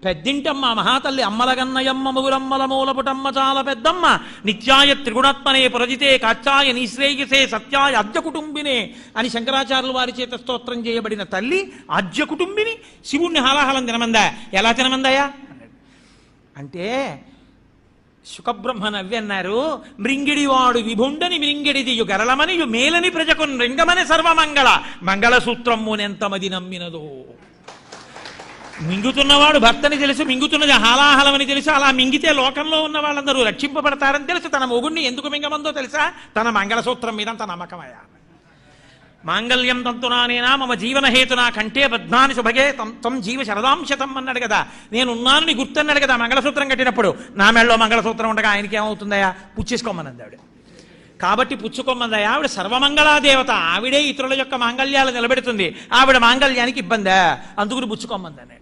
పెద్దింటమ్మ మహాతల్లి అమ్మలగన్నయమ్మ ముగురమ్మల మూలపుటమ్మ చాలా పెద్దమ్మ నిత్యాయ త్రిగుణాత్మనే పురజితే కాచ్యాయ నిశ్రేయసే సత్యాయ ఆద్య కుటుంబినే అని శంకరాచార్యుల వారి చేత స్తోత్రం చేయబడిన తల్లి ఆద్య కుటుంబిని శివుణ్ణి హాలాహలం తినమందా? ఎలా తినమందాయా అంటే శుకబ్రహ్మ నవ్వి అన్నారు, మృంగిడివాడు విభుండని మృంగిడిదియు గరళమనియు మేలని ప్రజకు రింగమని సర్వమంగళ మంగళసూత్రమ్మునెంతమది నమ్మినదో. మింగుతున్నవాడు భర్తని తెలుసు, మింగుతున్నది హాలాహలమని తెలుసు. అలా మింగితే లోకంలో ఉన్న వాళ్ళందరూ రక్షింపబడతారని తెలుసు. తన మొగుణ్ణి ఎందుకు మింగమందో తెలుసా? తన మంగళసూత్రం మీద అంత నమ్మకమయ్యా. మాంగళ్యం తంతునానేనా మమ జీవనహేతునా కంటే బద్ధాని శుభగే తం జీవ శరదాంశతం అన్నాడు కదా. నేనున్నాను నీ గుర్తన్నాడు కదా మంగళసూత్రం కట్టినప్పుడు. నా మెళ్ళలో మంగళసూత్రం ఉండగా ఆయనకి ఏమవుతుందయా? పుచ్చేసుకోమన్నది ఆవిడ. కాబట్టి పుచ్చుకోమందయా. ఆవిడ సర్వమంగళాదేవత, ఆవిడే ఇతరుల యొక్క మాంగళ్యాలు నిలబెడుతుంది. ఆవిడ మాంగళ్యానికి ఇబ్బందా? అందుకుని పుచ్చుకోమందని.